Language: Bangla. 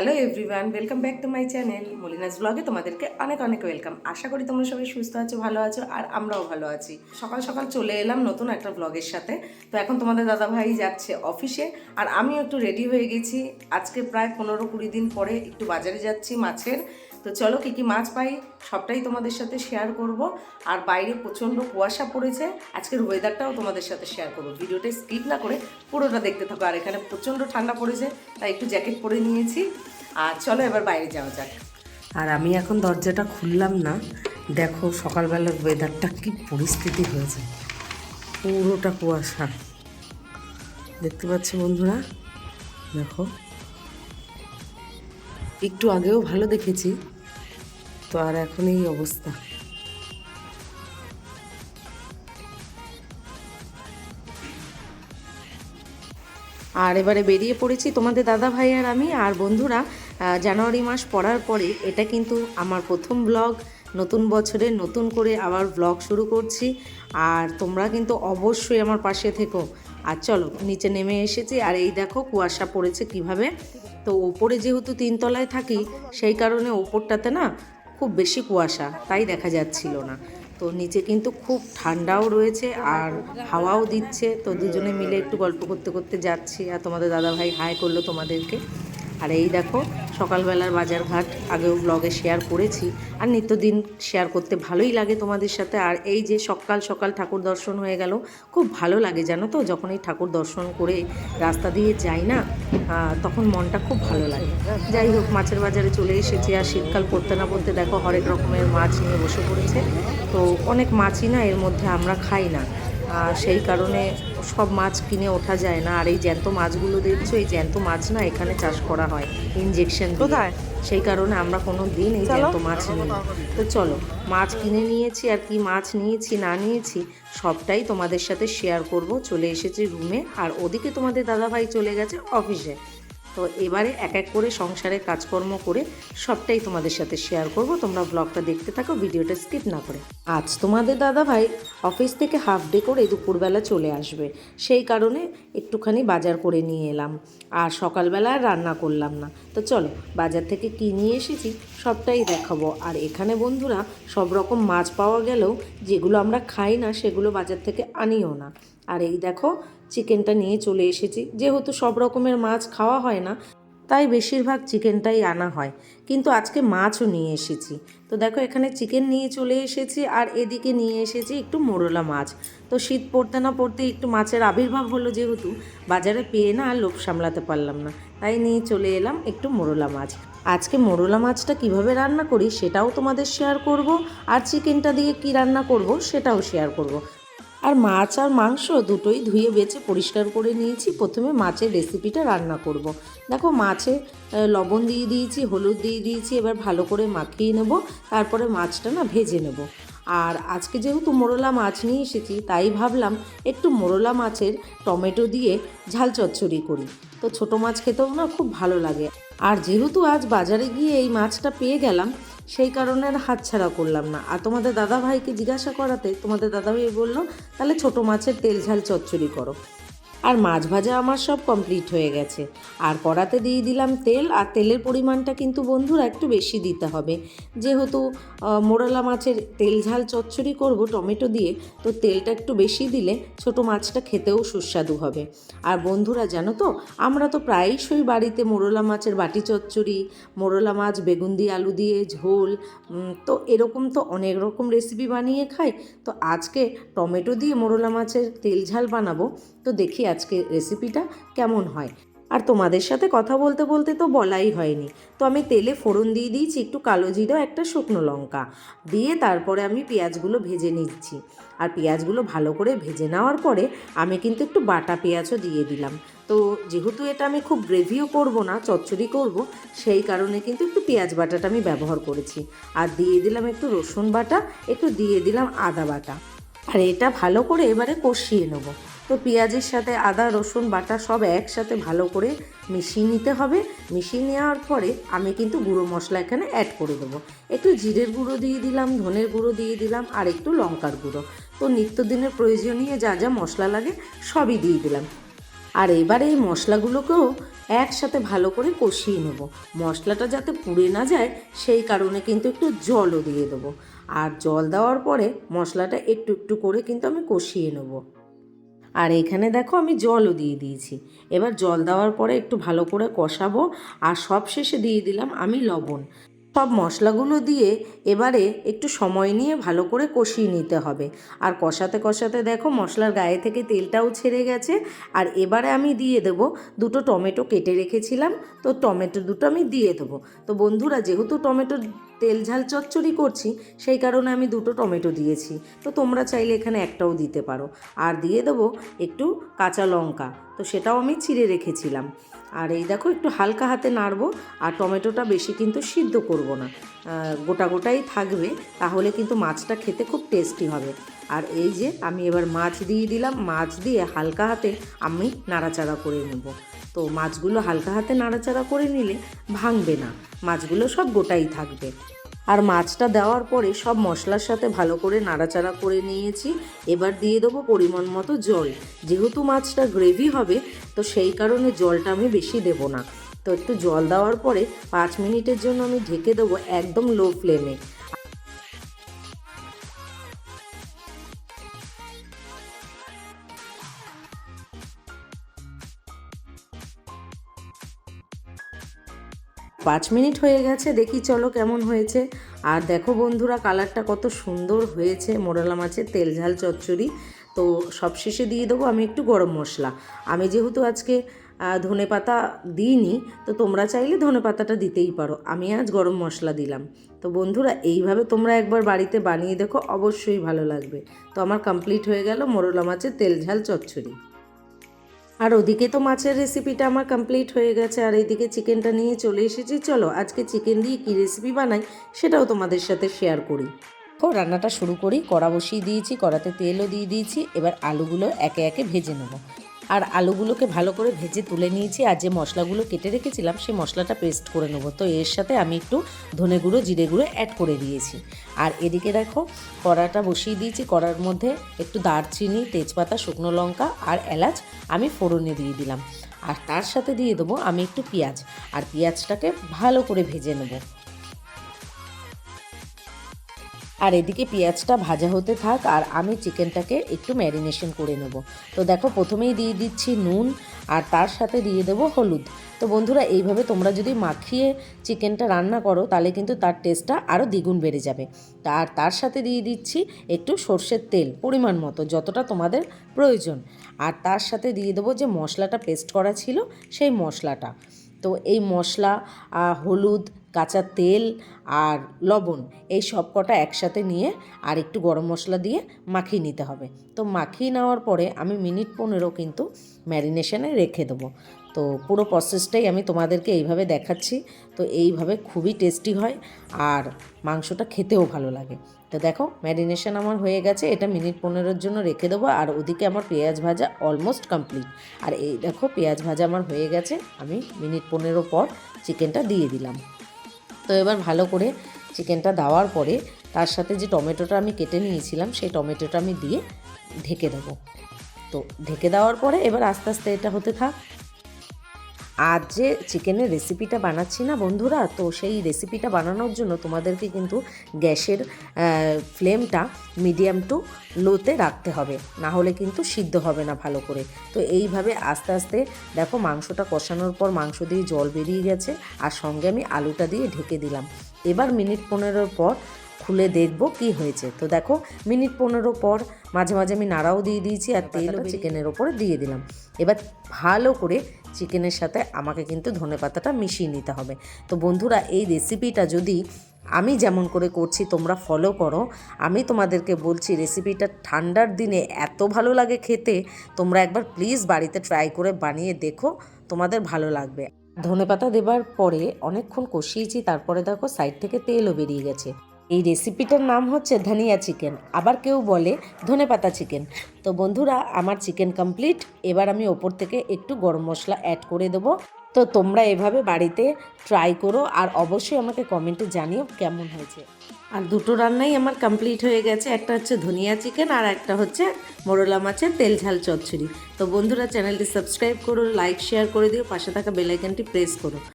Hello everyone, welcome back to my channel মলিনাস ব্লগে তোমাদেরকে অনেক অনেক ওয়েলকাম। আশা করি তোমরা সবাই সুস্থ আছো, ভালো আছো, আর আমরাও ভালো আছি। সকাল সকাল চলে এলাম নতুন একটা ব্লগের সাথে। তো এখন তোমাদের দাদাভাই যাচ্ছে অফিসে, আর আমিও একটু রেডি হয়ে গেছি। আজকে প্রায় 15-20 দিন পরে একটু বাজারে যাচ্ছি মাছের। তো চলো কী কী মাছ পাই সবটাই তোমাদের সাথে শেয়ার করব। আর বাইরে প্রচণ্ড কুয়াশা পড়েছে, আজকের ওয়েদারটাও তোমাদের সাথে শেয়ার করবো। ভিডিওটা স্কিপ না করে পুরোটা দেখতে থাকো। আর এখানে প্রচণ্ড ঠান্ডা পড়েছে, তাই একটু জ্যাকেট পরে নিয়েছি। আর চলো এবার বাইরে যাওয়া যাক। আর আমি এখন দরজাটা খুললাম না, দেখো সকালবেলার ওয়েদারটা কি পরিস্থিতি হয়েছে, পুরোটা কুয়াশা দেখতে পাচ্ছি বন্ধুরা। দেখো একটু আগেও ভালো দেখেছি, তো আর এখন এই অবস্থা। আর এবারে বেরিয়ে পড়েছি তোমাদের দাদা ভাই আর আমি। আর বন্ধুরা, জানুয়ারি মাস পড়ার পরে এটা কিন্তু আমার প্রথম ব্লগ। নতুন বছরে নতুন করে আবার ব্লগ শুরু করছি, আর তোমরা কিন্তু অবশ্যই আমার পাশে থেকো। আর চলো নিচে নেমে এসেছি, আর এই দেখো কুয়াশা পড়েছে কিভাবে। তো ওপরে যেহেতু 3 তলায় থাকি, সেই কারণে ওপরটাতে না খুব বেশি কুয়াশা, তাই দেখা যাচ্ছিল না। তো নিচে কিন্তু খুব ঠান্ডাও রয়েছে আর হাওয়াও দিচ্ছে। তো দুজনে মিলে একটু গল্প করতে করতে যাচ্ছি, আর তোমাদের দাদাভাই হাই করলো তোমাদেরকে। আর এই দেখো সকালবেলার বাজারঘাট আগেও ব্লগে শেয়ার করেছি, আর নিত্যদিন শেয়ার করতে ভালোই লাগে তোমাদের সাথে। আর এই যে সকাল সকাল ঠাকুর দর্শন হয়ে গেল, খুব ভালো লাগে জানো তো। যখন এই ঠাকুর দর্শন করে রাস্তা দিয়ে যাই না, তখন মনটা খুব ভালো লাগে। যাই হোক, মাছের বাজারে চলে এসেছি, আর শীতকাল পড়তে না পড়তে দেখো হরেক রকমের মাছ নিয়ে বসে পড়েছে। তো অনেক মাছই না এর মধ্যে আমরা খাই না, সেই কারণে সব মাছ কিনে ওঠা যায় না। আর এই জ্যান্ত মাছগুলো দেখছো, এই জ্যান্ত মাছ না এখানে চাষ করা হয় ইনজেকশন দিয়ে, সেই কারণে আমরা কোনো দিন এই জ্যান্ত মাছ নিই। তো চলো, মাছ কিনে নিয়েছি, আর কি মাছ নিয়েছি না নিয়েছি সবটাই তোমাদের সাথে শেয়ার করব। চলে এসেছি রুমে, আর ওদিকে তোমাদের দাদাভাই চলে গেছে অফিসে। তো এবারে এক এক করে সংসারের কাজকর্ম করে সবটাই তোমাদের সাথে শেয়ার করব। তোমরা ব্লগটা দেখতে থাকো, ভিডিওটা স্কিপ না করে। আজ তোমাদের দাদাভাই অফিস থেকে হাফ ডে করে দুপুরবেলা চলে আসবে, সেই কারণে একটুখানি বাজার করে নিয়ে এলাম। আর সকালবেলা আর রান্না করলাম না। তো চলো বাজার থেকে কী নিয়ে এসেছি সবটাই দেখাবো। আর এখানে বন্ধুরা সব রকম মাছ পাওয়া গেলেও যেগুলো আমরা খাই না সেগুলো বাজার থেকে আনিও না। আর এই দেখো চিকেনটা নিয়ে চলে এসেছি। যেহেতু সব রকমের মাছ খাওয়া হয় না, তাই বেশিরভাগ চিকেনটাই আনা হয়, কিন্তু আজকে মাছও নিয়ে এসেছি। তো দেখো এখানে চিকেন নিয়ে চলে এসেছি, আর এদিকে নিয়ে এসেছি একটু মোরলা মাছ। তো শীত পড়তে না পড়তে একটু মাছের আবির্ভাব হলো, যেহেতু বাজারে পেয়ে না আর লোভ সামলাতে পারলাম না, তাই নিয়ে চলে এলাম একটু মোরলা মাছ। আজকে মোরলা মাছটা কিভাবে রান্না করি সেটাও তোমাদের শেয়ার করব, আর চিকেনটা দিয়ে কি রান্না করব সেটাও শেয়ার করব। আর মাছ আর মাংস দুটোই ধুয়ে বেছে পরিষ্কার করে নিয়েছি। প্রথমে মাছের রেসিপিটা রান্না করব। দেখো মাছে লবণ দিয়ে দিয়েছি, হলুদ দিয়ে দিয়েছি, এবার ভালো করে মাখিয়ে নেব, তারপরে মাছটা না ভেজে নেব। আর আজকে যেহেতু মোরলা মাছ নিয়ে এসেছি, তাই ভাবলাম একটু মোরলা মাছের টমেটো দিয়ে ঝাল চচ্চড়ি করি। তো ছোটো মাছ খেতেও না খুব ভালো লাগে। আর যেহেতু আজ বাজারে গিয়ে এই মাছটা পেয়ে গেলাম, সেই কারণে আর হাতছাড়া করলাম না। আর তোমাদের দাদাভাইকে জিজ্ঞাসা করাতে তোমাদের দাদাভাই বললো তাহলে ছোটো মাছের তেল ঝাল চচ্চড়ি করো। আর মাছ ভাজা আমার সব কমপ্লিট হয়ে গেছে। আর কড়াতে দিয়ে দিলাম তেল, আর তেলের পরিমাণটা কিন্তু বন্ধুরা একটু বেশি দিতে হবে, যেহেতু মোরলা মাছের তেল ঝাল চচ্চড়ি করব টমেটো দিয়ে। তো তেলটা একটু বেশি দিলে ছোটো মাছটা খেতেও সুস্বাদু হবে। আর বন্ধুরা জানো তো, আমরা তো প্রায়শই বাড়িতে মোরলা মাছের বাটি চচ্চড়ি, মোরলা মাছ বেগুন দিয়ে আলু দিয়ে ঝোল, তো এরকম তো অনেক রকম রেসিপি বানিয়ে খাই। তো আজকে টমেটো দিয়ে মোরলা মাছের তেল ঝাল বানাবো। তো দেখি আজকে রেসিপিটা কেমন হয়। আর তোমাদের সাথে কথা বলতে বলতে তো বলাই হয়নি। তো আমি তেলে ফোড়ন দিয়ে দিয়েছি একটু কালো জিরা, একটা শুকনো লঙ্কা দিয়ে, তারপরে আমি পেঁয়াজগুলো ভেজে নিচ্ছি। আর পেঁয়াজগুলো ভালো করে ভেজে নেওয়ার পরে আমি কিন্তু একটু বাটা পেঁয়াজও দিয়ে দিলাম। তো যেহেতু এটা আমি খুব গ্রেভিও করব না, চচ্চড়ি করব, সেই কারণে কিন্তু একটু পেঁয়াজ বাটাটা আমি ব্যবহার করেছি। আর দিয়ে দিলাম একটু রসুন বাটা, একটু দিয়ে দিলাম আদা বাটা। আর এটা ভালো করে এবারে কষিয়ে নেব। তো পেঁয়াজের সাথে আদা রসুন বাটা সব একসাথে ভালো করে মিশিয়ে নিতে হবে। মিশিয়ে নেওয়ার পরে আমি কিন্তু গুঁড়ো মশলা এখানে অ্যাড করে দেবো। একটু জিরের গুঁড়ো দিয়ে দিলাম, ধনের গুঁড়ো দিয়ে দিলাম, আর একটু লঙ্কার গুঁড়ো। তো নিত্যদিনের প্রয়োজনীয় যা যা মশলা লাগে সবই দিয়ে দিলাম। আর এবারে এই মশলাগুলোকেও একসাথে ভালো করে কষিয়ে নেব। মশলাটা যাতে পুড়ে না যায় সেই কারণে কিন্তু একটু জলও দিয়ে দেবো। আর জল দেওয়ার পরে মশলাটা একটু একটু করে কিন্তু আমি কষিয়ে নেব। আর এখানে দেখো আমি জলও দিয়ে দিয়েছি। এবার জল দেওয়ার পরে একটু ভালো করে কষাবো। আর সব শেষে দিয়ে দিলাম আমি লবণ। সব মশলাগুলো দিয়ে এবারে একটু সময় নিয়ে ভালো করে কষিয়ে নিতে হবে। আর কষাতে কষাতে দেখো মশলার গায়ে থেকে তেলটাও ছেড়ে গেছে। আর এবারে আমি দিয়ে দেবো দুটো টমেটো কেটে রেখেছিলাম, তো টমেটো দুটো আমি দিয়ে দেবো। তো বন্ধুরা, যেহেতু টমেটো তেল ঝাল চচ্চড়ি করছি সেই কারণে আমি দুটো টমেটো দিয়েছি, তো তোমরা চাইলে এখানে একটাও দিতে পারো। আর দিয়ে দেবো একটু কাঁচা লঙ্কা, তো সেটাও আমি চিড়ে রেখেছিলাম। আর এই দেখো একটু হালকা হাতে নাড়বো। আর টমেটোটা বেশি কিন্তু সিদ্ধ করব না, গোটা গোটাই থাকবে, তাহলে কিন্তু মাছটা খেতে খুব টেস্টি হবে। আর এই যে আমি এবার মাছ দিয়ে দিলাম, মাছ দিয়ে হালকা হাতে আমি নাড়াচাড়া করে নেব। তো মাছগুলো হালকা হাতে নাড়াচাড়া করে নিলে ভাঙবে না, মাছগুলো সব গোটাই থাকবে। আর মাছটা দেওয়ার পরে সব মশলার সাথে ভালো করে নাড়াচাড়া করে নিয়েছি। এবার দিয়ে দেবো পরিমাণ মতো জল। যেহেতু মাছটা গ্রেভি হবে তো সেই কারণে জলটা আমি বেশি দেব না। তো একটু জল দেওয়ার পরে 5 মিনিটের জন্য আমি ঢেকে দেবো একদম লো ফ্লেমে। 5 মিনিট হয়ে গেছে, দেখি চলো কেমন হয়েছে। আর দেখো বন্ধুরা, কালারটা কত সুন্দর হয়েছে মোরলা মাছের তেল ঝাল চচ্চড়ি। তো সবশেষে দিয়ে দেবো আমি একটু গরম মশলা। আমি যেহেতু আজকে ধনেপাতা দিইনি, তো তোমরা চাইলে ধনেপাতাটা দিতেই পারো, আমি আজ গরম মশলা দিলাম। তো বন্ধুরা, এইভাবে তোমরা একবার বাড়িতে বানিয়ে দেখো, অবশ্যই ভালো লাগবে। তো আমার কমপ্লিট হয়ে গেল মোরলা মাছের তেল ঝাল চচ্চড়ি। আর ওদিকে তো মাছের রেসিপিটা আমার কমপ্লিট হয়ে গেছে, আর এইদিকে চিকেনটা নিয়ে চলে এসেছি। চলো আজকে চিকেন দিয়ে কী রেসিপি বানাই সেটাও তোমাদের সাথে শেয়ার করি। তো রান্নাটা শুরু করি। কড়া বসিয়ে দিয়েছি, কড়াতে তেলও দিয়ে দিয়েছি। এবার আলুগুলো একে একে ভেজে নেব। আর আলুগুলোকে ভালো করে ভেজে তুলে নিয়েছি। আর যে মশলাগুলো কেটে রেখেছিলাম সেই মশলাটা পেস্ট করে নেব। তো এর সাথে আমি একটু ধনে গুঁড়ো জিরে গুঁড়ো অ্যাড করে দিয়েছি। আর এদিকে দেখো কড়াটা বসিয়ে দিয়েছি। কড়ার মধ্যে একটু দারচিনি, তেজপাতা, শুকনো লঙ্কা আর এলাচ আমি ফোড়নে দিয়ে দিলাম। আর তার সাথে দিয়ে দেবো আমি একটু পেঁয়াজ। আর পেঁয়াজটাকে ভালো করে ভেজে নেব। আর এদিকে পেঁয়াজটা ভাজা হতে থাক, আর আমি চিকেনটাকে একটু ম্যারিনেশন করে নেব। তো দেখো প্রথমেই দিয়ে দিচ্ছি নুন, আর তার সাথে দিয়ে দেবো হলুদ। তো বন্ধুরা, এইভাবে তোমরা যদি মাখিয়ে চিকেনটা রান্না করো তাহলে কিন্তু তার টেস্টটা আরও দ্বিগুণ বেড়ে যাবে। আর তার সাথে দিয়ে দিচ্ছি একটু সর্ষের তেল পরিমাণ মতো, যতটা তোমাদের প্রয়োজন। আর তার সাথে দিয়ে দেবো যে মশলাটা পেস্ট করা ছিল সেই মশলাটা। তো এই মশলা, হলুদ, কাঁচা তেল আর লবণ, এই সব কটা একসাথে নিয়ে আর একটু গরম মশলা দিয়ে মাখিয়ে নিতে হবে। তো মাখিয়ে নেওয়ার পরে আমি মিনিট 15 কিন্তু ম্যারিনেশনে রেখে দেবো। তো পুরো প্রসেসটাই আমি তোমাদেরকে এইভাবে দেখাচ্ছি। তো এইভাবে খুবই টেস্টি হয় আর মাংসটা খেতেও ভালো লাগে। তো দেখো ম্যারিনেশন আমার হয়ে গেছে, এটা মিনিট 15-এর জন্য রেখে দেবো। আর ওদিকে আমার পেঁয়াজ ভাজা অলমোস্ট কমপ্লিট। আর এই দেখো পেঁয়াজ ভাজা আমার হয়ে গেছে, আমি মিনিট 15 পর চিকেনটা দিয়ে দিলাম। তো এবার ভালো করে চিকেনটা দেওয়ার পরে তার সাথে যে টমেটোটা আমি কেটে নিয়েছিলাম সেই টমেটোটা আমি দিয়ে ঢেকে দেবো। তো ঢেকে দেওয়ার পরে এবার আস্তে আস্তে এটা হতে থাক। আজ যে চিকেনের রেসিপিটা বানাচ্ছি না বন্ধুরা, তো সেই রেসিপিটা বানানোর জন্য তোমাদেরকে কিন্তু গ্যাসের ফ্লেমটা মিডিয়াম টু লোতে রাখতে হবে, না হলে কিন্তু সিদ্ধ হবে না ভালো করে। তো এইভাবে আস্তে আস্তে দেখো মাংসটা কষানোর পর মাংস দিয়ে জল বেরিয়ে গেছে, আর সঙ্গে আমি আলুটা দিয়ে ঢেকে দিলাম। এবার মিনিট 15 পর খুলে দেখব কি হয়েছে। তো দেখো মিনিট 15 পর মাঝে মাঝে আমি নাড়াও দিয়ে দিয়েছি, আর তেলও চিকেনের ওপরে দিয়ে দিলাম। এবার ভালো করে চিকেনের সাথে আমাকে কিন্তু ধনেপাতাটা মিশিয়ে নিতে হবে। তো বন্ধুরা, এই রেসিপিটা যদি আমি যেমন করে করছি তোমরা ফলো করো, আমি তোমাদেরকে বলছি রেসিপিটা ঠান্ডার দিনে এত ভালো লাগে খেতে, তোমরা একবার প্লিজ বাড়িতে ট্রাই করে বানিয়ে দেখো, তোমাদের ভালো লাগবে। ধনেপাতা দেবার পরে অনেকক্ষণ কষিয়েছি, তারপরে দেখো সাইড থেকে তেলও বেরিয়ে গেছে। এই রেসিপিটার নাম হচ্ছে ধনিয়া চিকেন, আবার কেউ বলে ধনেপাতা চিকেন। তো বন্ধুরা, আমার চিকেন কমপ্লিট। এবার আমি ওপর থেকে একটু গরম মশলা অ্যাড করে দেবো। তো তোমরা এভাবে বাড়িতে ট্রাই করো আর অবশ্যই আমাকে কমেন্টে জানিও কেমন হয়েছে। আর দুটো রান্নাই আমার কমপ্লিট হয়ে গেছে, একটা হচ্ছে ধনিয়া চিকেন আর একটা হচ্ছে মোরলা মাছের তেল ঝাল চচ্চড়ি। তো বন্ধুরা চ্যানেলটি সাবস্ক্রাইব করো, লাইক শেয়ার করে দিও, পাশে থাকা বেল আইকনটি প্রেস করো।